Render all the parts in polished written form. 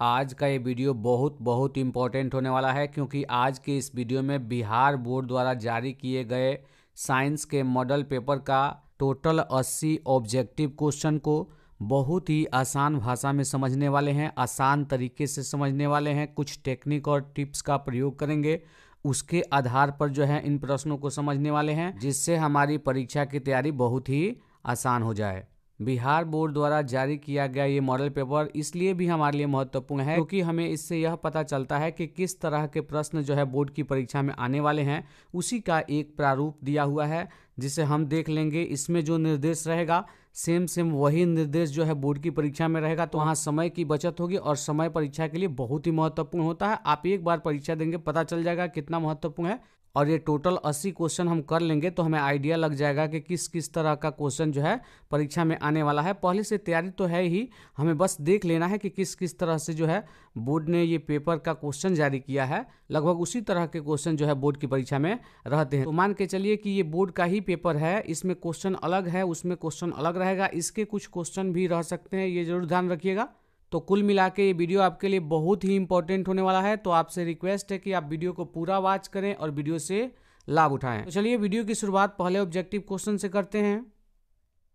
आज का ये वीडियो बहुत इम्पोर्टेंट होने वाला है, क्योंकि आज के इस वीडियो में बिहार बोर्ड द्वारा जारी किए गए साइंस के मॉडल पेपर का टोटल 80 ऑब्जेक्टिव क्वेश्चन को बहुत ही आसान भाषा में समझने वाले हैं, आसान तरीके से समझने वाले हैं। कुछ टेक्निक और टिप्स का प्रयोग करेंगे, उसके आधार पर जो है इन प्रश्नों को समझने वाले हैं, जिससे हमारी परीक्षा की तैयारी बहुत ही आसान हो जाए। बिहार बोर्ड द्वारा जारी किया गया ये मॉडल पेपर इसलिए भी हमारे लिए महत्वपूर्ण है क्योंकि हमें इससे यह पता चलता है कि किस तरह के प्रश्न जो है बोर्ड की परीक्षा में आने वाले हैं। उसी का एक प्रारूप दिया हुआ है जिसे हम देख लेंगे। इसमें जो निर्देश रहेगा सेम वही निर्देश जो है बोर्ड की परीक्षा में रहेगा, तो वहाँ समय की बचत होगी और समय परीक्षा के लिए बहुत ही महत्वपूर्ण होता है। आप एक बार परीक्षा देंगे पता चल जाएगा कितना महत्वपूर्ण है, और ये टोटल 80 क्वेश्चन हम कर लेंगे तो हमें आइडिया लग जाएगा कि किस किस तरह का क्वेश्चन जो है परीक्षा में आने वाला है। पहले से तैयारी तो है ही, हमें बस देख लेना है कि किस किस तरह से जो है बोर्ड ने ये पेपर का क्वेश्चन जारी किया है। लगभग उसी तरह के क्वेश्चन जो है बोर्ड की परीक्षा में रहते हैं। तो मान के चलिए कि ये बोर्ड का ही पेपर है, इसमें क्वेश्चन अलग है, उसमें क्वेश्चन अलग रहेगा, इसके कुछ क्वेश्चन भी रह सकते हैं, ये जरूर ध्यान रखिएगा। तो कुल मिला के ये वीडियो आपके लिए बहुत ही इंपॉर्टेंट होने वाला है, तो आपसे रिक्वेस्ट है कि आप वीडियो को पूरा वॉच करें और वीडियो से लाभ उठाएं। तो चलिए वीडियो की शुरुआत पहले ऑब्जेक्टिव क्वेश्चन से करते हैं।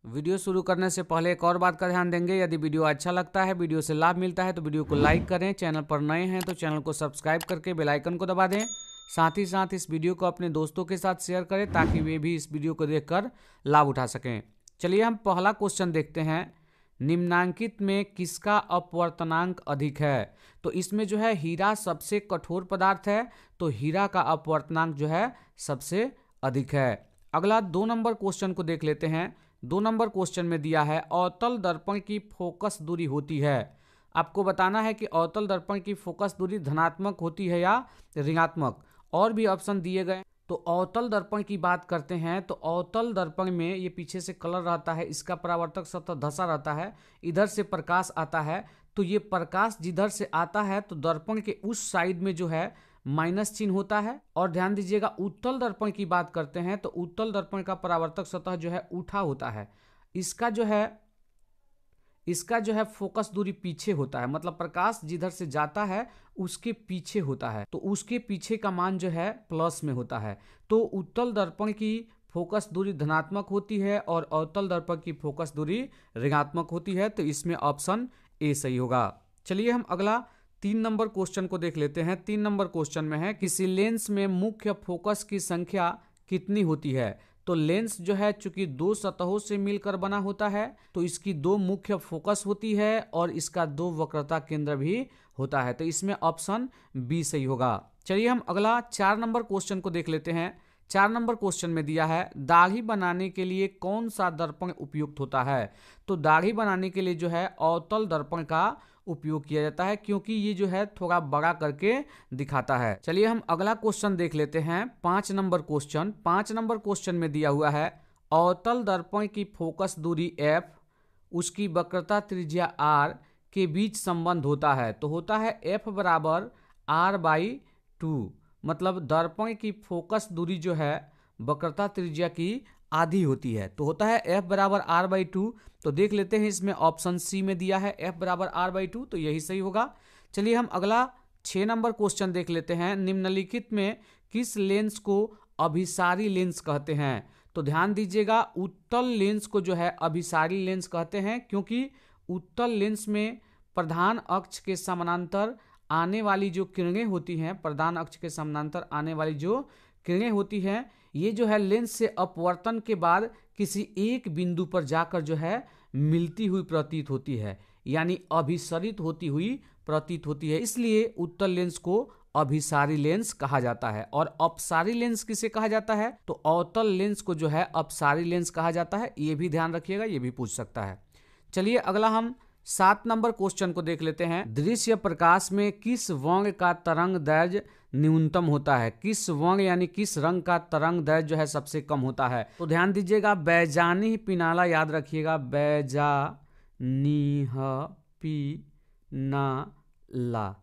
वीडियो शुरू करने से पहले एक और बात का ध्यान देंगे, यदि वीडियो अच्छा लगता है, वीडियो से लाभ मिलता है तो वीडियो को लाइक करें। चैनल पर नए हैं तो चैनल को सब्सक्राइब करके बेल आइकन को दबा दें। साथ ही साथ इस वीडियो को अपने दोस्तों के साथ शेयर करें ताकि वे भी इस वीडियो को देखकर लाभ उठा सकें। चलिए हम पहला क्वेश्चन देखते हैं। निम्नांकित में किसका अपवर्तनांक अधिक है? तो इसमें जो है हीरा सबसे कठोर पदार्थ है, तो हीरा का अपवर्तनांक जो है सबसे अधिक है। अगला 2 नंबर क्वेश्चन को देख लेते हैं। 2 नंबर क्वेश्चन में दिया है अवतल दर्पण की फोकस दूरी होती है। आपको बताना है कि अवतल दर्पण की फोकस दूरी धनात्मक होती है या ऋणात्मक, और भी ऑप्शन दिए गए। तो अवतल दर्पण की बात करते हैं तो अवतल दर्पण में ये पीछे से कलर रहता है, इसका परावर्तक सतह धसा रहता है, इधर से प्रकाश आता है, तो ये प्रकाश जिधर से आता है तो दर्पण के उस साइड में जो है माइनस चिन्ह होता है। और ध्यान दीजिएगा उत्तल दर्पण की बात करते हैं तो उत्तल दर्पण का परावर्तक सतह जो है उठा होता है, इसका जो है फोकस दूरी पीछे होता है, मतलब प्रकाश जिधर से जाता है उसके पीछे होता है, तो उसके पीछे का मान जो है प्लस में होता है। तो उत्तल दर्पण की फोकस दूरी धनात्मक होती है और अवतल दर्पण की फोकस दूरी ऋणात्मक होती है, तो इसमें ऑप्शन ए सही होगा। चलिए हम अगला 3 नंबर क्वेश्चन को देख लेते हैं। 3 नंबर क्वेश्चन में है किसी लेंस में मुख्य फोकस की संख्या कितनी होती है? तो लेंस जो है चूंकि 2 सतहों से मिलकर बना होता है तो इसकी 2 मुख्य फोकस होती है और इसका 2 वक्रता केंद्र भी होता है, तो इसमें ऑप्शन बी सही होगा। चलिए हम अगला 4 नंबर क्वेश्चन को देख लेते हैं। 4 नंबर क्वेश्चन में दिया है दाढ़ी बनाने के लिए कौन सा दर्पण उपयुक्त होता है? तो दाढ़ी बनाने के लिए जो है अवतल दर्पण का उपयोग किया जाता है, क्योंकि ये जो है थोड़ा बड़ा करके दिखाता है। चलिए हम अगला क्वेश्चन देख लेते हैं। 5 नंबर क्वेश्चन। 5 नंबर क्वेश्चन में दिया हुआ है अवतल दर्पण की फोकस दूरी f, उसकी वक्रता त्रिज्या r के बीच संबंध होता है, तो होता है f बराबर r/2, मतलब दर्पण की फोकस दूरी जो है वक्रता त्रिज्या की आधी होती है, तो होता है f बराबर r/2। तो देख लेते हैं इसमें ऑप्शन सी में दिया है f बराबर r/2, तो यही सही होगा। चलिए हम अगला 6 नंबर क्वेश्चन देख लेते हैं। निम्नलिखित में किस लेंस को अभिसारी लेंस कहते हैं? तो ध्यान दीजिएगा उत्तल लेंस को जो है अभिसारी लेंस कहते हैं, क्योंकि उत्तल लेंस में प्रधान अक्ष के समानांतर आने वाली जो किरणें होती हैं, प्रधान अक्ष के समानांतर आने वाली जो किरणें होती हैं, ये जो है लेंस से अपवर्तन के बाद किसी एक बिंदु पर जाकर जो है मिलती हुई प्रतीत होती है, यानी अभिसरित होती हुई प्रतीत होती है, इसलिए उत्तल लेंस को अभिसारी लेंस कहा जाता है। और अपसारी लेंस किसे कहा जाता है? तो अवतल लेंस को जो है अपसारी लेंस कहा जाता है, ये भी ध्यान रखिएगा, ये भी पूछ सकता है। चलिए अगला हम 7 नंबर क्वेश्चन को देख लेते हैं। दृश्य प्रकाश में किस वर्ण का तरंग दैर्घ्य न्यूनतम होता है? किस वर्ण यानी किस रंग का तरंग दैर्घ्य जो है सबसे कम होता है? तो ध्यान दीजिएगा बैजानी पिनाला याद रखिएगा, बैजानी पिनाला,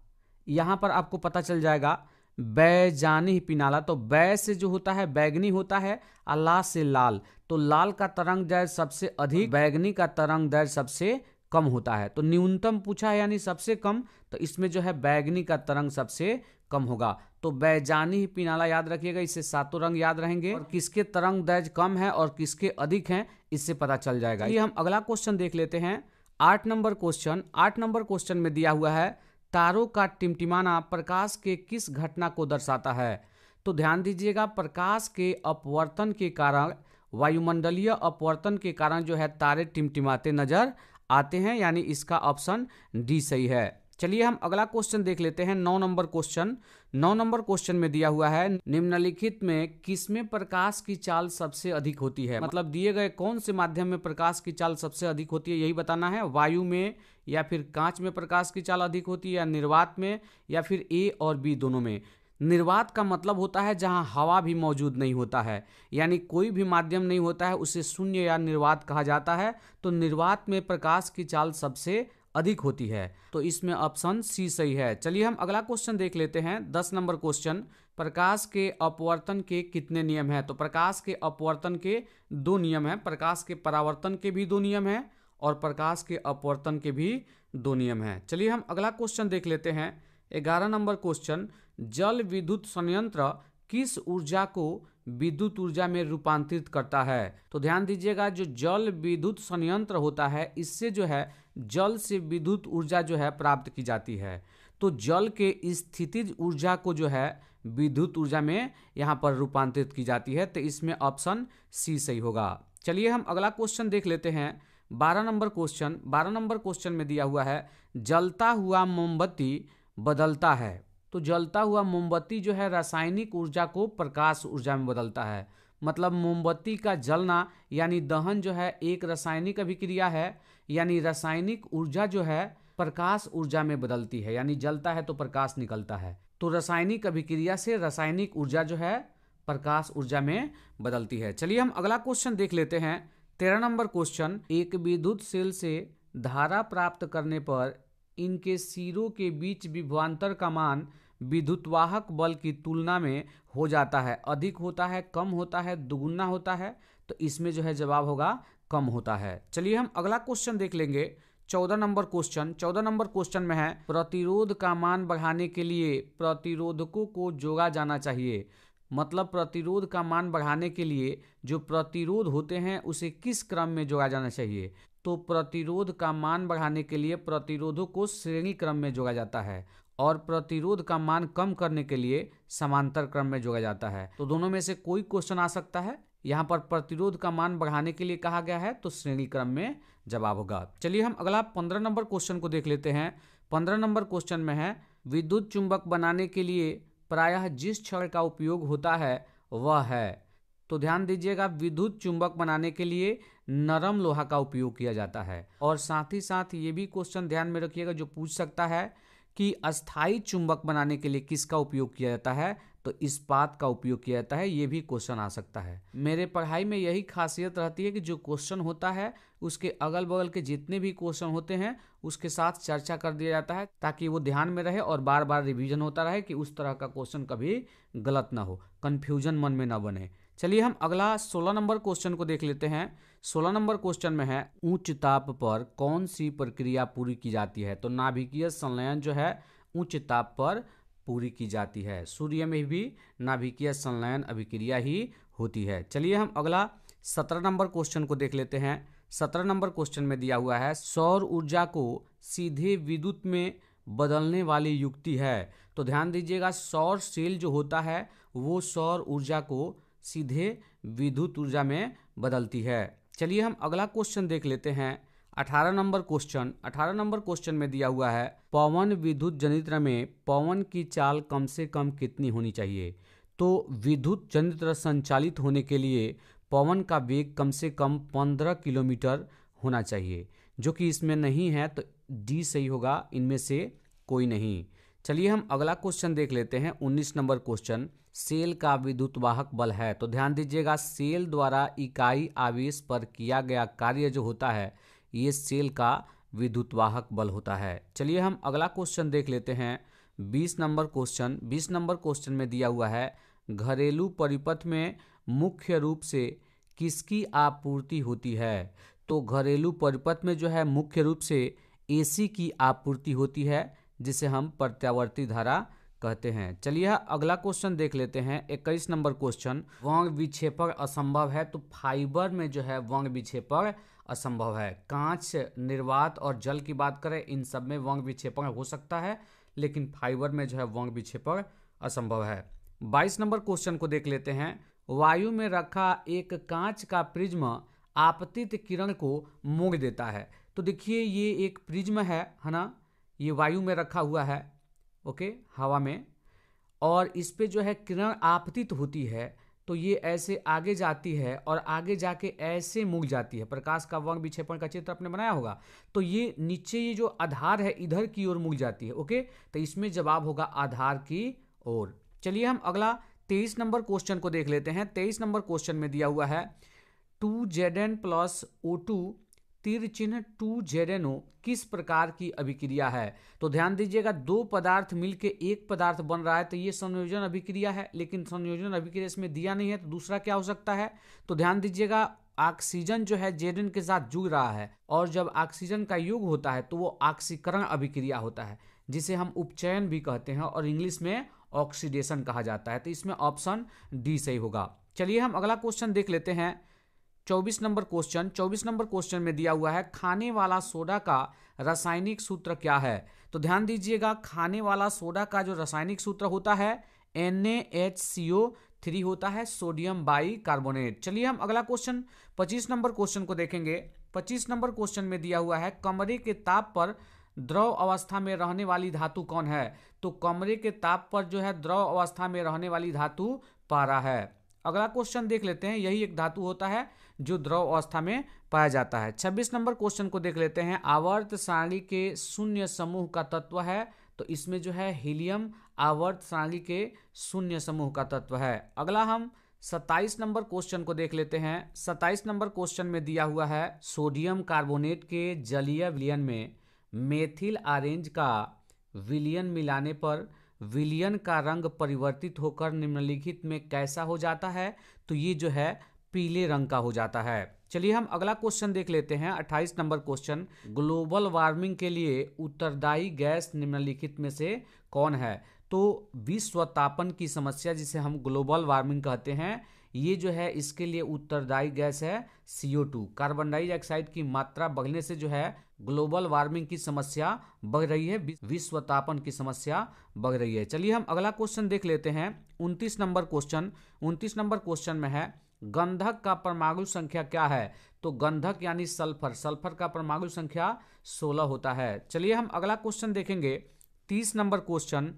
यहाँ पर आपको पता चल जाएगा बैजानी पिनाला। तो बै से जो होता है बैगनी होता है, अल्लाह से लाल, तो लाल का तरंग दैर्घ्य सबसे अधिक, बैगनी का तरंग दैर्घ्य सबसे कम होता है। तो न्यूनतम पूछा है यानी सबसे कम, तो इसमें जो है बैगनी का तरंग सबसे कम होगा। तो बैजानी ही पिनाला याद रखिएगा, इससे सातों रंग याद रहेंगे और किसके तरंग दैर्घ्य कम है और किसके अधिक हैं इससे पता चल जाएगा। ये हम अगला क्वेश्चन देख लेते हैं। 8 नंबर क्वेश्चन। 8 नंबर क्वेश्चन में दिया हुआ है तारों का टिमटिमाना प्रकाश के किस घटना को दर्शाता है। तो ध्यान दीजिएगा, प्रकाश के अपवर्तन के कारण, वायुमंडलीय अपवर्तन के कारण जो है तारे टिमटिमाते नजर आते हैं, यानी इसका ऑप्शन डी सही है। चलिए हम अगला क्वेश्चन देख लेते हैं। 9 नंबर क्वेश्चन। 9 नंबर क्वेश्चन में दिया हुआ है निम्नलिखित में किसमें प्रकाश की चाल सबसे अधिक होती है। मतलब दिए गए कौन से माध्यम में प्रकाश की चाल सबसे अधिक होती है यही बताना है। वायु में, या फिर कांच में प्रकाश की चाल अधिक होती है, या निर्वात में, या फिर ए और बी दोनों में। निर्वात का मतलब होता है जहां हवा भी मौजूद नहीं होता है, यानी कोई भी माध्यम नहीं होता है, उसे शून्य या निर्वात कहा जाता है। तो निर्वात में प्रकाश की चाल सबसे अधिक होती है, तो इसमें ऑप्शन सी सही है। चलिए हम अगला क्वेश्चन देख लेते हैं। 10 नंबर क्वेश्चन। प्रकाश के अपवर्तन के कितने नियम हैं। तो प्रकाश के अपवर्तन के 2 नियम हैं। प्रकाश के परावर्तन के भी 2 नियम हैं और प्रकाश के अपवर्तन के भी 2 नियम हैं। चलिए हम अगला क्वेश्चन देख लेते हैं। 11 नंबर क्वेश्चन। जल विद्युत संयंत्र किस ऊर्जा को विद्युत ऊर्जा में रूपांतरित करता है। तो ध्यान दीजिएगा, जो जल विद्युत संयंत्र होता है इससे जो है जल से विद्युत ऊर्जा जो है प्राप्त की जाती है। तो जल के स्थितिज ऊर्जा को जो है विद्युत ऊर्जा में यहाँ पर रूपांतरित की जाती है, तो इसमें ऑप्शन सी सही होगा। चलिए हम अगला क्वेश्चन देख लेते हैं। 12 नंबर क्वेश्चन। 12 नंबर क्वेश्चन में दिया हुआ है जलता हुआ मोमबत्ती बदलता है। तो जलता हुआ मोमबत्ती जो है रासायनिक ऊर्जा को प्रकाश ऊर्जा में बदलता है। मतलब मोमबत्ती का जलना यानी दहन जो है एक रासायनिक अभिक्रिया है, यानी रासायनिक ऊर्जा जो है प्रकाश ऊर्जा में बदलती है, यानी जलता है तो प्रकाश निकलता है। तो रासायनिक अभिक्रिया से रासायनिक ऊर्जा जो है प्रकाश ऊर्जा में बदलती है। चलिए हम अगला क्वेश्चन देख लेते हैं। 13 नंबर क्वेश्चन। एक विद्युत सेल से धारा प्राप्त करने पर इनके सिरों के बीच विभवांतर का मान विद्युतवाहक बल की तुलना में हो जाता है, अधिक होता है, कम होता है, दुगुना होता है। तो इसमें जो है जवाब होगा कम होता है। चलिए हम अगला क्वेश्चन देख लेंगे। 14 नंबर क्वेश्चन। 14 नंबर क्वेश्चन में है प्रतिरोध का मान बढ़ाने के लिए प्रतिरोधकों को जोड़ा जाना चाहिए। मतलब प्रतिरोध का मान बढ़ाने के लिए जो प्रतिरोध होते हैं उसे किस क्रम में जोड़ा जाना चाहिए। तो प्रतिरोध का मान बढ़ाने के लिए प्रतिरोधों को श्रेणी क्रम में जोड़ा जाता है और प्रतिरोध का मान कम करने के लिए समांतर क्रम में जोड़ा जाता है। तो दोनों में से कोई क्वेश्चन आ सकता है। यहाँ पर प्रतिरोध का मान बढ़ाने के लिए कहा गया है, तो श्रेणी क्रम में जवाब होगा। चलिए हम अगला 15 नंबर क्वेश्चन को देख लेते हैं। 15 नंबर क्वेश्चन में है विद्युत चुंबक बनाने के लिए प्रायः जिस छड़ का उपयोग होता है वह है। तो ध्यान दीजिएगा, विद्युत चुंबक बनाने के लिए नरम लोहा का उपयोग किया जाता है। और साथ ही साथ ये भी क्वेश्चन ध्यान में रखिएगा जो पूछ सकता है कि अस्थाई चुंबक बनाने के लिए किसका उपयोग किया जाता है। तो इस्पात का उपयोग किया जाता है, ये भी क्वेश्चन आ सकता है। मेरे पढ़ाई में यही खासियत रहती है कि जो क्वेश्चन होता है उसके अगल बगल के जितने भी क्वेश्चन होते हैं उसके साथ चर्चा कर दिया जाता है, ताकि वो ध्यान में रहे और बार बार रिवीजन होता रहे कि उस तरह का क्वेश्चन कभी गलत ना हो, कन्फ्यूजन मन में ना बने। चलिए हम अगला 16 नंबर क्वेश्चन को देख लेते हैं। 16 नंबर क्वेश्चन में है उच्च ताप पर कौन सी प्रक्रिया पूरी की जाती है। तो नाभिकीय संलयन जो है उच्च ताप पर पूरी की जाती है। सूर्य में भी नाभिकीय संलयन अभिक्रिया ही होती है। चलिए हम अगला 17 नंबर क्वेश्चन को देख लेते हैं। 17 नंबर क्वेश्चन में दिया हुआ है सौर ऊर्जा को सीधे विद्युत में बदलने वाली युक्ति है। तो ध्यान दीजिएगा, सौर सेल जो होता है वो सौर ऊर्जा को सीधे विद्युत ऊर्जा में बदलती है। चलिए हम अगला क्वेश्चन देख लेते हैं। 18 नंबर क्वेश्चन। 18 नंबर क्वेश्चन में दिया हुआ है पवन विद्युत जनित्र में पवन की चाल कम से कम कितनी होनी चाहिए। तो विद्युत जनित्र संचालित होने के लिए पवन का वेग कम से कम 15 किलोमीटर होना चाहिए, जो कि इसमें नहीं है, तो डी सही होगा, इनमें से कोई नहीं। चलिए हम अगला क्वेश्चन देख लेते हैं। 19 नंबर क्वेश्चन। सेल का विद्युतवाहक बल है। तो ध्यान दीजिएगा, सेल द्वारा इकाई आवेश पर किया गया कार्य जो होता है ये सेल का विद्युतवाहक बल होता है। चलिए हम अगला क्वेश्चन देख लेते हैं। 20 नंबर क्वेश्चन। 20 नंबर क्वेश्चन में दिया हुआ है घरेलू परिपथ में मुख्य रूप से किसकी आपूर्ति होती है। तो घरेलू परिपथ में जो है मुख्य रूप से एसी की आपूर्ति होती है, जिसे हम प्रत्यावर्ती धारा कहते हैं। चलिए अगला क्वेश्चन देख लेते हैं, 21 नंबर क्वेश्चन। वंग विक्षेपण असंभव है, तो फाइबर में जो है वंग विक्षेपण असंभव है। कांच, निर्वात और जल की बात करें, इन सब में वंग विक्षेपण हो सकता है, लेकिन फाइबर में जो है वंग विक्षेपण असंभव है। 22 नंबर क्वेश्चन को देख लेते हैं। वायु में रखा एक कांच का प्रिज्म आपतित किरण को मोड़ देता है। तो देखिए ये एक प्रिज्म है ना, ये वायु में रखा हुआ है, ओके, हवा में, और इस पे जो है किरण आपतित होती है, तो ये ऐसे आगे जाती है और आगे जाके ऐसे मुड़ जाती है। प्रकाश का वंग विक्षेपण का चित्र आपने बनाया होगा, तो ये नीचे ये जो आधार है इधर की ओर मुड़ जाती है, ओके। तो इसमें जवाब होगा आधार की ओर। चलिए हम अगला 23 नंबर क्वेश्चन को देख लेते हैं। 23 नंबर क्वेश्चन में दिया हुआ है 2Zn प्लस O2 तीर चिन्ह 2ZnO किस प्रकार की अभिक्रिया है। तो ध्यान दीजिएगा, दो पदार्थ मिलके एक पदार्थ बन रहा है, तो ये संयोजन अभिक्रिया है, लेकिन संयोजन अभिक्रिया इसमें दिया नहीं है, तो दूसरा क्या हो सकता है। तो ध्यान दीजिएगा, ऑक्सीजन जो है Zn के साथ जुड़ रहा है, और जब ऑक्सीजन का युग होता है तो वो ऑक्सीकरण अभिक्रिया होता है, जिसे हम उपचयन भी कहते हैं और इंग्लिश में ऑक्सीडेशन कहा जाता है। तो इसमें ऑप्शन डी सही होगा। चलिए हम अगला क्वेश्चन देख लेते हैं, 24 नंबर क्वेश्चन। 24 नंबर क्वेश्चन में दिया हुआ है खाने वाला सोडा का रासायनिक सूत्र क्या है। तो ध्यान दीजिएगा, खाने वाला सोडा का जो रासायनिक सूत्र होता है NaHCO3 होता है, सोडियम बाई कार्बोनेट। चलिए हम अगला क्वेश्चन 25 नंबर क्वेश्चन को देखेंगे। 25 नंबर क्वेश्चन में दिया हुआ है कमरे के ताप पर द्रव अवस्था में रहने वाली धातु कौन है। तो कमरे के ताप पर जो है द्रव अवस्था में रहने वाली धातु पारा है। अगला क्वेश्चन देख लेते हैं, यही एक धातु होता है जो द्रव अवस्था में पाया जाता है। 26 नंबर क्वेश्चन को देख लेते हैं, आवर्त सारणी के शून्य समूह का तत्व है। तो इसमें जो है हीलियम आवर्त सारणी के शून्य समूह का तत्व है। अगला हम 27 नंबर क्वेश्चन को देख लेते हैं। 27 नंबर क्वेश्चन में दिया हुआ है सोडियम कार्बोनेट के जलीय विलयन में मेथिल ऑरेंज का विलयन मिलाने पर विलयन का रंग परिवर्तित होकर निम्नलिखित में कैसा हो जाता है। तो ये जो है पीले रंग का हो जाता है। चलिए हम अगला क्वेश्चन देख लेते हैं, 28 नंबर क्वेश्चन। ग्लोबल वार्मिंग के लिए उत्तरदायी गैस निम्नलिखित में से कौन है। तो विश्व तापन की समस्या, जिसे हम ग्लोबल वार्मिंग कहते हैं, ये जो है इसके लिए उत्तरदायी गैस है CO2। कार्बन डाइऑक्साइड की मात्रा बढ़ने से जो है ग्लोबल वार्मिंग की समस्या बढ़ रही है, विश्व तापन की समस्या बढ़ रही है। चलिए हम अगला क्वेश्चन देख लेते हैं, 29 नंबर क्वेश्चन। 29 नंबर क्वेश्चन में है गंधक का परमाणु संख्या क्या है। तो गंधक यानी सल्फर, सल्फर का परमाणु संख्या 16 होता है। चलिए हम अगला क्वेश्चन देखेंगे, 30 नंबर क्वेश्चन।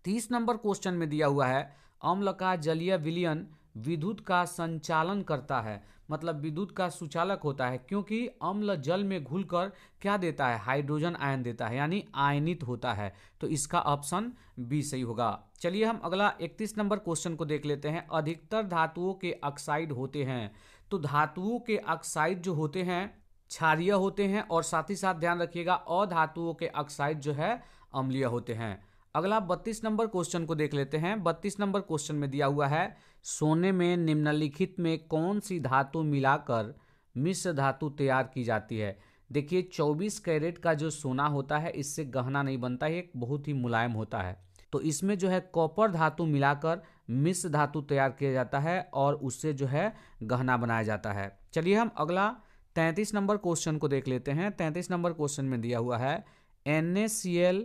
30 नंबर क्वेश्चन में दिया हुआ है अम्ल का जलीय विलयन विद्युत का संचालन करता है, मतलब विद्युत का सुचालक होता है, क्योंकि अम्ल जल में घुलकर क्या देता है, हाइड्रोजन आयन देता है, यानी आयनित होता है। तो इसका ऑप्शन बी सही होगा। चलिए हम अगला 31 नंबर क्वेश्चन को देख लेते हैं, अधिकतर धातुओं के ऑक्साइड होते हैं। तो धातुओं के ऑक्साइड जो होते हैं क्षारीय होते हैं, और साथ ही साथ ध्यान रखिएगा अधातुओं के ऑक्साइड जो है अम्लीय होते हैं। अगला 32 नंबर क्वेश्चन को देख लेते हैं। 32 नंबर क्वेश्चन में दिया हुआ है सोने में निम्नलिखित में कौन सी धातु मिलाकर मिश्र धातु तैयार की जाती है। देखिए 24 कैरेट का जो सोना होता है इससे गहना नहीं बनता है, एक बहुत ही मुलायम होता है। तो इसमें जो है कॉपर धातु मिलाकर मिश्र धातु तैयार किया जाता है और उससे जो है गहना बनाया जाता है। चलिए हम अगला 33 नंबर क्वेश्चन को देख लेते हैं। 33 नंबर क्वेश्चन में दिया हुआ है NaCl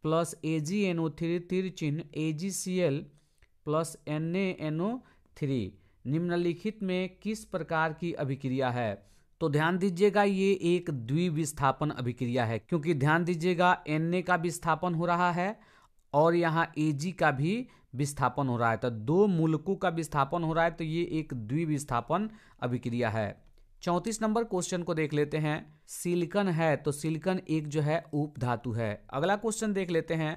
प्लस AgNO3 तीर चिन्ह AgCl प्लस NaNO3 निम्नलिखित में किस प्रकार की अभिक्रिया है। तो ध्यान दीजिएगा ये एक द्विविस्थापन अभिक्रिया है, क्योंकि ध्यान दीजिएगा Na का विस्थापन हो रहा है और यहाँ Ag का भी विस्थापन हो रहा है, तो दो मूलकों का विस्थापन हो रहा है, तो ये एक द्विविस्थापन अभिक्रिया है। 34 नंबर क्वेश्चन को देख लेते हैं, सिलिकॉन है, तो सिलिकॉन एक जो है उप धातु है। अगला क्वेश्चन देख लेते हैं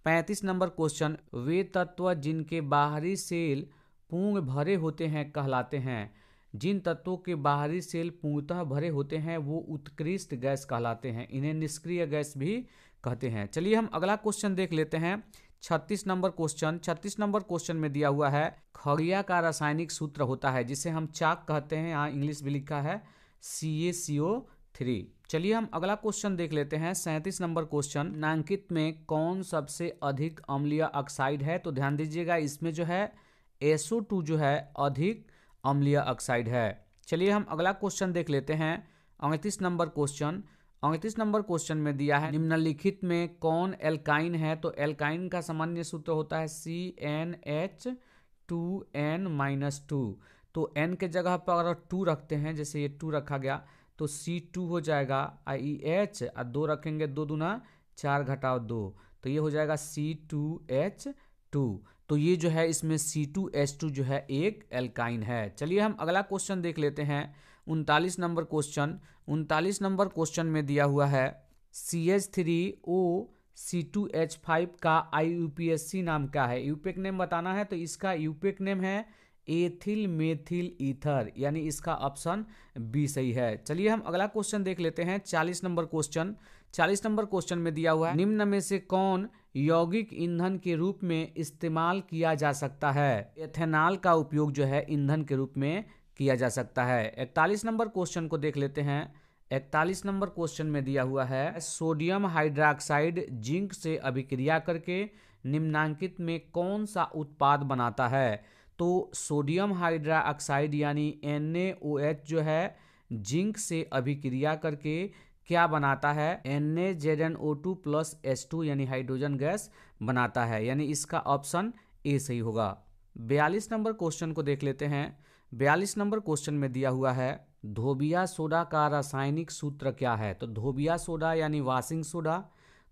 35 नंबर क्वेश्चन, वे तत्व जिनके बाहरी सेल पूर्ण भरे होते हैं कहलाते हैं। जिन तत्वों के बाहरी सेल पूर्णतः भरे होते हैं वो उत्कृष्ट गैस कहलाते हैं, इन्हें निष्क्रिय गैस भी कहते हैं। चलिए हम अगला क्वेश्चन देख लेते हैं 36 नंबर क्वेश्चन। 36 नंबर क्वेश्चन में दिया हुआ है खड़िया का रासायनिक सूत्र होता है, जिसे हम चाक कहते हैं, यहाँ इंग्लिश भी लिखा है CaCO3। चलिए हम अगला क्वेश्चन देख लेते हैं। 37 नंबर क्वेश्चन, निम्नांकित में कौन सबसे अधिक अम्लीय ऑक्साइड है? तो ध्यान दीजिएगा, इसमें जो है SO2 जो है अधिक अम्लीय ऑक्साइड है। चलिए हम अगला क्वेश्चन देख लेते हैं। 38 नंबर क्वेश्चन, 38 नंबर क्वेश्चन में दिया है निम्नलिखित में कौन एल्काइन है? तो एल्काइन का सामान्य सूत्र होता है CnH2n-2। तो n के जगह पर अगर 2 रखते हैं, जैसे ये 2 रखा गया तो C2 हो जाएगा IEH, और 2 रखेंगे 2 दूना 4 घटाओ 2, तो ये हो जाएगा C2H2। तो ये जो है इसमें C2H2 जो है एक एल्काइन है। चलिए हम अगला क्वेश्चन देख लेते हैं। 39 नंबर क्वेश्चन, 39 नंबर क्वेश्चन में दिया हुआ है CH3O C2H5 का IUPAC नाम क्या है? यूपेक नेम बताना है, तो इसका यूपेक नेम है एथिल मेथिल ईथर, यानी इसका ऑप्शन बी सही है। चलिए हम अगला क्वेश्चन देख लेते हैं। 40 नंबर क्वेश्चन, 40 नंबर क्वेश्चन में दिया हुआ है निम्न में से कौन यौगिक ईंधन के रूप में इस्तेमाल किया जा सकता है? एथेनॉल का उपयोग जो है ईंधन के रूप में किया जा सकता है। 41 नंबर क्वेश्चन को देख लेते हैं। 41 नंबर क्वेश्चन में दिया हुआ है सोडियम हाइड्रोक्साइड जिंक से अभिक्रिया करके निम्नांकित में कौन सा उत्पाद बनाता है? तो सोडियम हाइड्रोक्साइड यानी NaOH जो है जिंक से अभिक्रिया करके क्या बनाता है? NaZnO2 प्लस H2 यानी हाइड्रोजन गैस बनाता है, यानी इसका ऑप्शन ए सही होगा। 42 नंबर क्वेश्चन को देख लेते हैं। 42 नंबर क्वेश्चन में दिया हुआ है धोबिया सोडा का रासायनिक सूत्र क्या है? तो धोबिया सोडा यानी वाशिंग सोडा,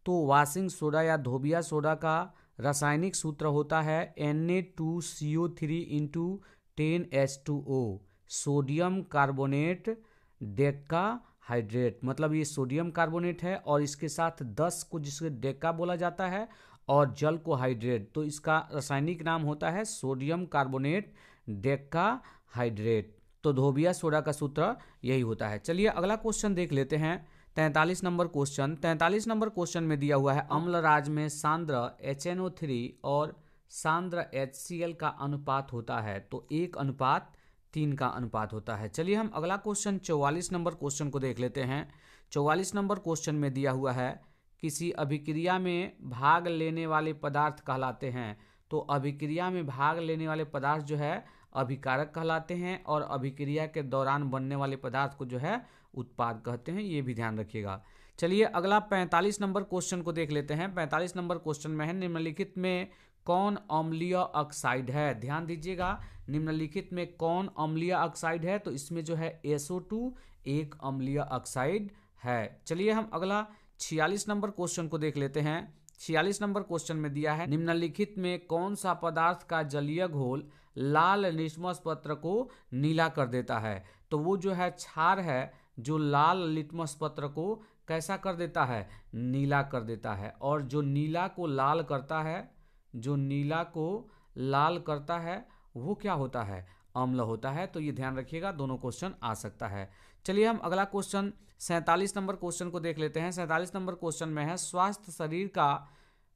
तो वाशिंग सोडा या धोबिया सोडा का रासायनिक सूत्र होता है Na2CO3 into 10H2O, sodium carbonate Deka hydrate. मतलब ये सोडियम कार्बोनेट है और इसके साथ 10 को जिसके डेका बोला जाता है और जल को हाइड्रेट, तो इसका रासायनिक नाम होता है सोडियम कार्बोनेट डेका हाइड्रेट। तो धोबिया सोडा का सूत्र यही होता है। चलिए अगला क्वेश्चन देख लेते हैं। 43 नंबर क्वेश्चन, 43 नंबर क्वेश्चन में दिया हुआ है अम्लराज में सांद्र HNO3 और सांद्र HCl का अनुपात होता है, तो 1:3 का अनुपात होता है। चलिए हम अगला क्वेश्चन 44 नंबर क्वेश्चन को देख लेते हैं। 44 नंबर क्वेश्चन में दिया हुआ है किसी अभिक्रिया में भाग लेने वाले पदार्थ कहलाते हैं। तो अभिक्रिया में भाग लेने वाले पदार्थ जो है अभिकारक कहलाते हैं और अभिक्रिया के दौरान बनने वाले पदार्थ को जो है उत्पाद कहते हैं, ये भी ध्यान रखिएगा। चलिए अगला 45 नंबर क्वेश्चन को देख लेते हैं। 45 नंबर क्वेश्चन में है निम्नलिखित में कौन अम्लीय ऑक्साइड है? ध्यान दीजिएगा, निम्नलिखित में कौन अम्लीय ऑक्साइड है? तो इसमें जो है SO2 एक अम्लीय ऑक्साइड है। चलिए हम अगला 46 नंबर क्वेश्चन को देख लेते हैं। 46 नंबर क्वेश्चन में दिया है निम्नलिखित में कौन सा पदार्थ का जलीय घोल लाल लिटमस पत्र को नीला कर देता है? तो वो जो है क्षार है जो लाल लिटमस पत्र को कैसा कर देता है? नीला कर देता है। और जो नीला को लाल करता है, जो नीला को लाल करता है वो क्या होता है? अम्ल होता है। तो ये ध्यान रखिएगा, दोनों क्वेश्चन आ सकता है। चलिए हम अगला क्वेश्चन 47 नंबर क्वेश्चन को देख लेते हैं। 47 नंबर क्वेश्चन में है स्वास्थ्य शरीर का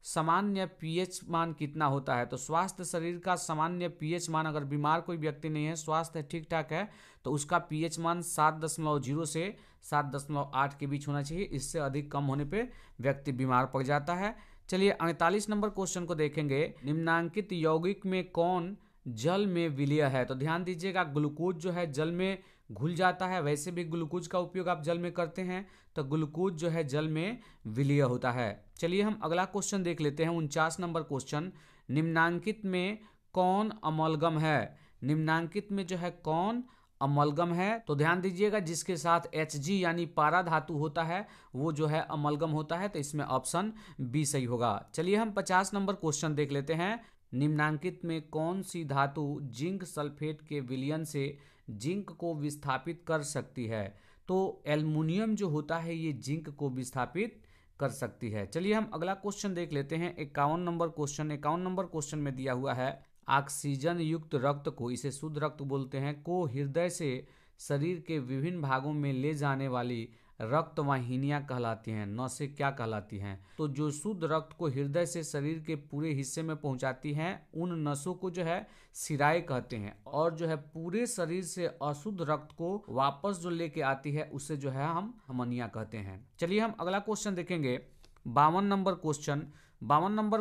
सामान्य पीएच मान कितना होता है? तो स्वास्थ्य शरीर का सामान्य पीएच मान, अगर बीमार कोई व्यक्ति नहीं है, स्वास्थ्य ठीक ठाक है, तो उसका पीएच मान 7.0 से 7.8 के बीच होना चाहिए। इससे अधिक कम होने पे व्यक्ति बीमार पड़ जाता है। चलिए 48 नंबर क्वेश्चन को देखेंगे। निम्नांकित यौगिक में कौन जल में विलीय है? तो ध्यान दीजिएगा, ग्लूकोज जो है जल में घुल जाता है, वैसे भी ग्लूकोज का उपयोग आप जल में करते हैं, तो ग्लूकोज जो है जल में विलीय होता है। चलिए हम अगला क्वेश्चन देख लेते हैं। 49 नंबर क्वेश्चन, निम्नांकित में कौन अमलगम है? निम्नांकित में जो है कौन अमलगम है? तो ध्यान दीजिएगा, जिसके साथ Hg यानी पारा धातु होता है वो जो है अमलगम होता है, तो इसमें ऑप्शन बी सही होगा। चलिए हम 50 नंबर क्वेश्चन देख लेते हैं। निम्नांकित में कौन सी धातु जिंक सल्फेट के विलयन से जिंक को विस्थापित कर सकती है? तो एल्युमिनियम जो होता है ये जिंक को विस्थापित कर सकती है। चलिए हम अगला क्वेश्चन देख लेते हैं। 51 नंबर क्वेश्चन, 51 नंबर क्वेश्चन में दिया हुआ है ऑक्सीजन युक्त रक्त को, इसे शुद्ध रक्त बोलते हैं, को हृदय से शरीर के विभिन्न भागों में ले जाने वाली रक्त वाहिनियां कहलाती हैं, नसें क्या कहलाती हैं? तो जो शुद्ध रक्त को हृदय से शरीर के पूरे हिस्से में पहुंचाती हैं उन नसों को जो है शिराएं कहते हैं, और जो है पूरे शरीर से अशुद्ध रक्त को वापस जो लेके आती है उसे जो है हम धमनियां कहते हैं। चलिए हम अगला क्वेश्चन देखेंगे। 52 नंबर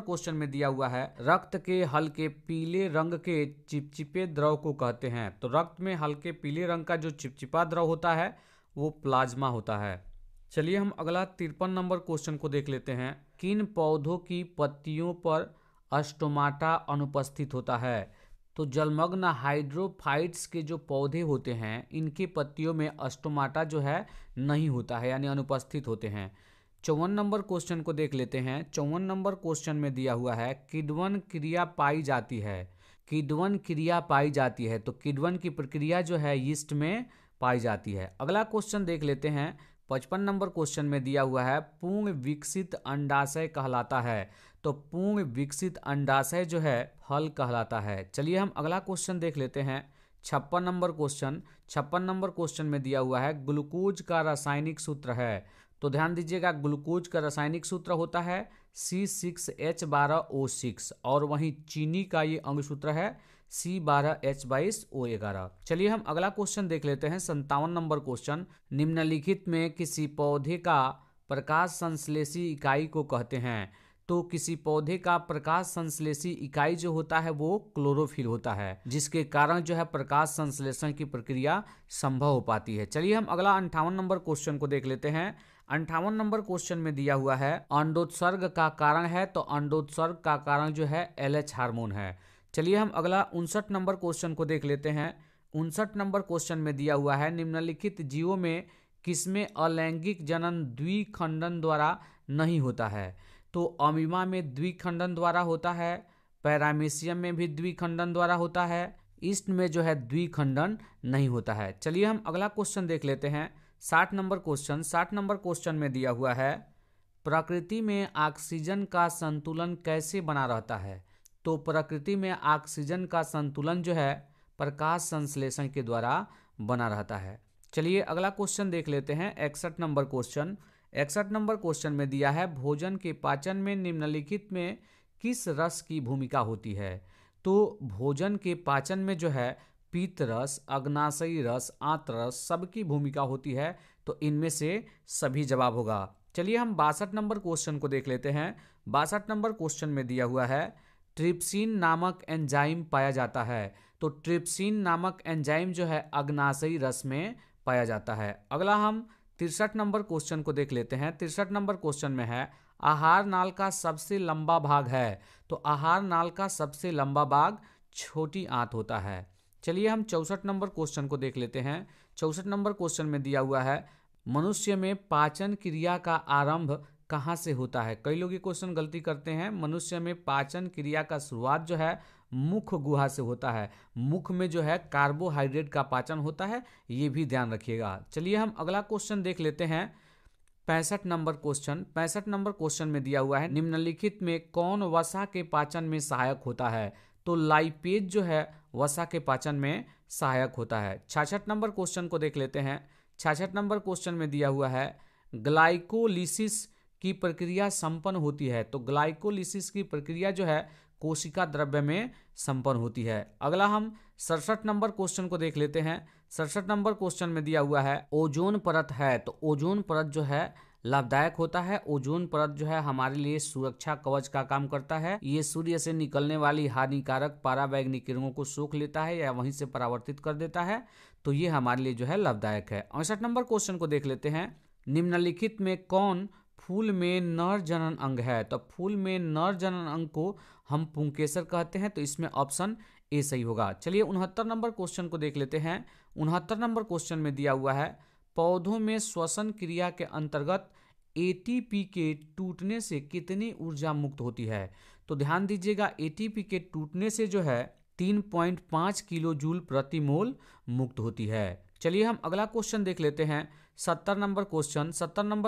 क्वेश्चन में दिया हुआ है, रक्त के हल्के पीले रंग के चिपचिपे द्रव को कहते हैं। तो रक्त में हल्के पीले रंग का जो चिपचिपा द्रव होता है वो प्लाज्मा होता है। चलिए हम अगला 53 नंबर क्वेश्चन को देख लेते हैं। किन पौधों की पत्तियों पर स्टोमाटा अनुपस्थित होता है? तो जलमग्न हाइड्रोफाइट्स के जो पौधे होते हैं इनकी पत्तियों में स्टोमाटा जो है नहीं होता है, यानी अनुपस्थित होते हैं। 54 नंबर क्वेश्चन को देख लेते हैं। 54 नंबर क्वेश्चन में दिया हुआ है, किण्वन क्रिया पाई जाती है। किण्वन क्रिया पाई जाती है, तो किण्वन की प्रक्रिया जो है यीस्ट में पाई जाती है। अगला क्वेश्चन देख लेते हैं। 55 नंबर क्वेश्चन में दिया हुआ है, पूर्ण विकसित अंडाशय कहलाता है। तो पूर्ण विकसित अंडाशय जो है फल कहलाता है। चलिए हम अगला क्वेश्चन देख लेते हैं। 56 नंबर क्वेश्चन में दिया हुआ है, ग्लूकोज का रासायनिक सूत्र है। तो ध्यान दीजिएगा, ग्लूकोज का रासायनिक सूत्र होता है C6H12O6, और वहीं चीनी का ये अंग सूत्र है C12H22O11। चलिए हम अगला क्वेश्चन देख लेते हैं। 57 नंबर क्वेश्चन, निम्नलिखित में किसी पौधे का प्रकाश संश्लेषी इकाई को कहते हैं। तो किसी पौधे का प्रकाश संश्लेषी इकाई जो होता है वो क्लोरोफिल होता है, जिसके कारण जो है प्रकाश संश्लेषण की प्रक्रिया संभव हो पाती है। चलिए हम अगला 58 नंबर क्वेश्चन को देख लेते हैं। 58 नंबर क्वेश्चन में दिया हुआ है, अंडोत्सर्ग का कारण है। तो अंडोत्सर्ग का कारण जो है LH हार्मोन है। चलिए हम अगला 59 नंबर क्वेश्चन को देख लेते हैं। 59 नंबर क्वेश्चन में दिया हुआ है, निम्नलिखित जीवों में किसमें अलैंगिक जनन द्विखंडन द्वारा नहीं होता है? तो अमीबा में द्विखंडन द्वारा होता है, पैरामीशियम में भी द्विखंडन द्वारा होता है, ईस्ट में जो है द्विखंडन नहीं होता है। चलिए हम अगला क्वेश्चन देख लेते हैं। 60 नंबर क्वेश्चन में दिया हुआ है, प्रकृति में ऑक्सीजन का संतुलन कैसे बना रहता है? तो प्रकृति में ऑक्सीजन का संतुलन जो है प्रकाश संश्लेषण के द्वारा बना रहता है। चलिए अगला क्वेश्चन देख लेते हैं। 61 नंबर क्वेश्चन में दिया है, भोजन के पाचन में निम्नलिखित में किस रस की भूमिका होती है? तो भोजन के पाचन में जो है पीत रस, अग्नाशयी रस, आंत रस सबकी भूमिका होती है। तो इनमें से सभी जवाब होगा। चलिए हम 62 नंबर क्वेश्चन को देख लेते हैं। 62 नंबर क्वेश्चन में दिया हुआ है, ट्रिप्सिन नामक एंजाइम पाया जाता है। तो ट्रिप्सिन नामक एंजाइम जो है अग्नाशयी रस में पाया जाता है। अगला हम 63 नंबर क्वेश्चन को देख लेते हैं। 63 नंबर क्वेश्चन में है, आहार नाल का सबसे लंबा भाग है। तो आहार नाल का सबसे लंबा भाग छोटी आंत होता है। चलिए हम 64 नंबर क्वेश्चन को देख लेते हैं। 64 नंबर क्वेश्चन में दिया हुआ है, मनुष्य में पाचन क्रिया का आरंभ कहाँ से होता है? कई लोग ये क्वेश्चन गलती करते हैं। मनुष्य में पाचन क्रिया का शुरुआत जो है मुख गुहा से होता है। मुख में जो है कार्बोहाइड्रेट का पाचन होता है, ये भी ध्यान रखिएगा। चलिए हम अगला क्वेश्चन देख लेते हैं। 65 नंबर क्वेश्चन में दिया हुआ है, निम्नलिखित में कौन वसा के पाचन में सहायक होता है? तो लाइपेज जो है वसा के पाचन में सहायक होता है। 66 नंबर क्वेश्चन को देख लेते हैं। 66 नंबर क्वेश्चन में दिया हुआ है, ग्लाइकोलिसिस की प्रक्रिया संपन्न होती है। तो ग्लाइकोलिसिस की प्रक्रिया जो है कोशिका द्रव्य में संपन्न होती है। अगला हम 67 नंबर क्वेश्चन को देख लेते हैं। 67 नंबर क्वेश्चन में दिया हुआ है, ओजोन परत है। तो ओजोन परत जो है लाभदायक होता है। ओजोन परत जो है हमारे लिए सुरक्षा कवच का काम करता है। ये सूर्य से निकलने वाली हानिकारक पराबैंगनी किरणों को सोख लेता है या वहीं से परावर्तित कर देता है। तो ये हमारे लिए जो है लाभदायक है। 68 नंबर क्वेश्चन को देख लेते हैं, निम्नलिखित में कौन फूल में नर जनन अंग है? तो फूल में नर जनन अंग को हम पुंकेसर कहते हैं। तो इसमें ऑप्शन ए सही होगा। चलिए 69 नंबर क्वेश्चन को देख लेते हैं। 69 नंबर क्वेश्चन में दिया हुआ है, पौधों में श्वसन क्रिया के अंतर्गत एटीपी के टूटने से कितनी ऊर्जा मुक्त होती है? तो ध्यान दीजिएगा, एटीपी के टूटने से जो है 3.5 किलो जूल प्रति मोल मुक्त होती है। चलिए हम अगला क्वेश्चन देख लेते हैं। 70 नंबर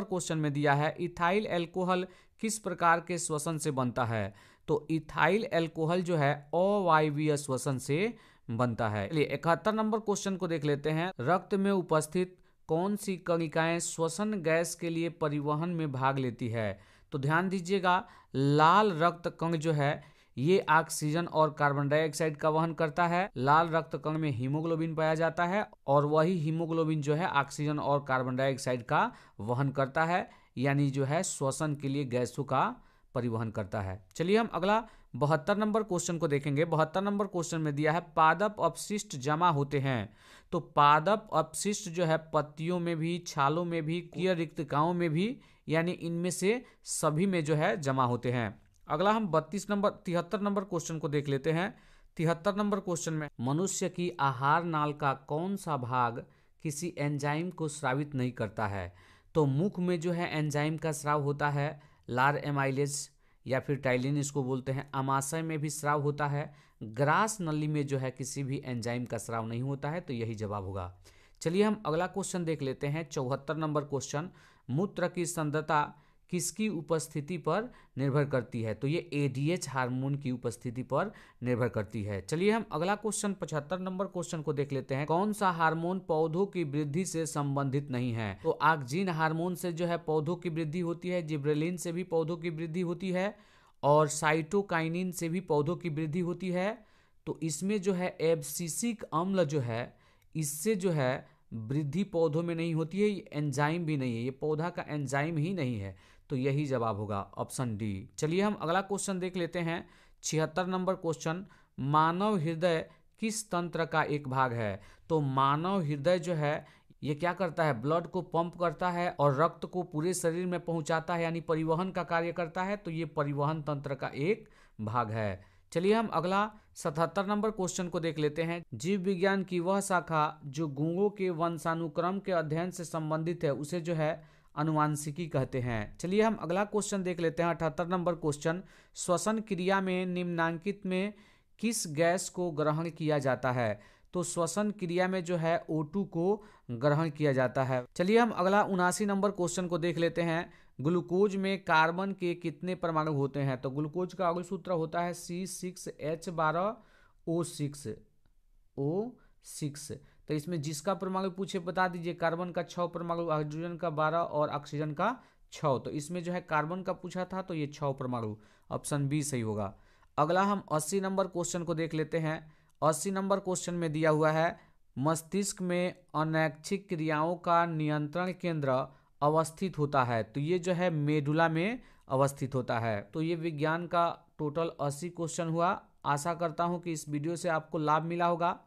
क्वेश्चन में दिया है, इथाइल एल्कोहल किस प्रकार के श्वसन से बनता है? तो इथाइल एल्कोहल जो है अवायवीय श्वसन से बनता है। चलिए 71 नंबर क्वेश्चन को देख लेते हैं, रक्त में उपस्थित कौन सी कणिकाएं श्वसन गैस के लिए परिवहन में भाग लेती है? तो ध्यान दीजिएगा, लाल रक्त कण जो है ये ऑक्सीजन और कार्बन डाइऑक्साइड का वहन करता है। लाल रक्त कण में हीमोग्लोबिन पाया जाता है और वही हीमोग्लोबिन जो है ऑक्सीजन और कार्बन डाइऑक्साइड का वहन करता है, यानी जो है श्वसन के लिए गैसों का परिवहन करता है। चलिए हम अगला 72 नंबर क्वेश्चन को देखेंगे। 72 नंबर क्वेश्चन में दिया है पादप अपशिष्ट जमा होते हैं। तो पादप अपशिष्ट जो है पत्तियों में भी, छालों में भी, कीय रिक्तिकाओं में भी, यानी इनमें से सभी में जो है जमा होते हैं। अगला हम 73 नंबर क्वेश्चन को देख लेते हैं। 73 नंबर क्वेश्चन में मनुष्य की आहार नाल का कौन सा भाग किसी एंजाइम को स्रावित नहीं करता है? तो मुख में जो है एंजाइम का स्राव होता है, लार एमाइलेज या फिर टाइलिन इसको बोलते हैं। आमाशय में भी स्राव होता है। ग्रास नली में जो है किसी भी एंजाइम का स्राव नहीं होता है, तो यही जवाब होगा। चलिए हम अगला क्वेश्चन देख लेते हैं। 74 नंबर क्वेश्चन, मूत्र की सांद्रता किसकी उपस्थिति पर निर्भर करती है? तो ये एडीएच हार्मोन की उपस्थिति पर निर्भर करती है। चलिए हम अगला क्वेश्चन 75 नंबर क्वेश्चन को देख लेते हैं। कौन सा हार्मोन पौधों की वृद्धि से संबंधित नहीं है? तो ऑक्जिन हार्मोन से जो है पौधों की वृद्धि होती है, जिब्रेलिन से भी पौधों की वृद्धि होती है और साइटोकाइनिन से भी पौधों की वृद्धि होती है। तो इसमें जो है एब्सिसिक अम्ल जो है इससे जो है वृद्धि पौधों में नहीं होती है। ये एंजाइम भी नहीं है, ये पौधा का एंजाइम ही नहीं है, तो यही जवाब होगा ऑप्शन डी। चलिए हम अगला क्वेश्चन देख लेते हैं। 76 नंबर क्वेश्चन, मानव हृदय किस तंत्र का एक भाग है? तो मानव हृदय जो है ये क्या करता है? ब्लड को पंप करता है और रक्त को पूरे शरीर में पहुंचाता है, यानी परिवहन का कार्य करता है, तो ये परिवहन तंत्र का एक भाग है। चलिए हम अगला 77 नंबर क्वेश्चन को देख लेते हैं। जीव विज्ञान की वह शाखा जो गुणों के वंशानुक्रम के अध्ययन से संबंधित है उसे जो है अनुवांशिकी कहते हैं। चलिए हम अगला क्वेश्चन देख लेते हैं। 78 नंबर क्वेश्चन, श्वसन क्रिया में निम्नांकित में किस गैस को ग्रहण किया जाता है? तो श्वसन क्रिया में जो है O2 को ग्रहण किया जाता है। चलिए हम अगला 79 नंबर क्वेश्चन को देख लेते हैं। ग्लूकोज में कार्बन के कितने परमाणु होते हैं? तो ग्लूकोज का अणु सूत्र होता है C6H12O6। तो इसमें जिसका परमाणु पूछे बता दीजिए। कार्बन का 6 परमाणु, हाइड्रोजन का 12 और ऑक्सीजन का 6। तो इसमें जो है कार्बन का पूछा था, तो ये 6 परमाणु, ऑप्शन बी सही होगा। अगला हम 80 नंबर क्वेश्चन को देख लेते हैं। 80 नंबर क्वेश्चन में दिया हुआ है मस्तिष्क में अनैच्छिक क्रियाओं का नियंत्रण केंद्र अवस्थित होता है। तो ये जो है मेडुला में अवस्थित होता है। तो ये विज्ञान का टोटल 80 क्वेश्चन हुआ। आशा करता हूँ कि इस वीडियो से आपको लाभ मिला होगा।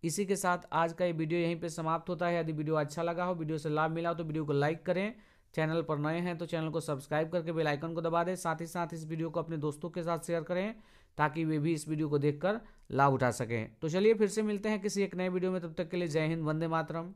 इसी के साथ आज का ये वीडियो यहीं पे समाप्त होता है। यदि वीडियो अच्छा लगा हो, वीडियो से लाभ मिला हो, तो वीडियो को लाइक करें। चैनल पर नए हैं तो चैनल को सब्सक्राइब करके बेल आइकन को दबा दें। साथ ही साथ इस वीडियो को अपने दोस्तों के साथ शेयर करें ताकि वे भी इस वीडियो को देखकर लाभ उठा सकें। तो चलिए फिर से मिलते हैं किसी एक नए वीडियो में। तब तक के लिए जय हिंद, वंदे मातरम।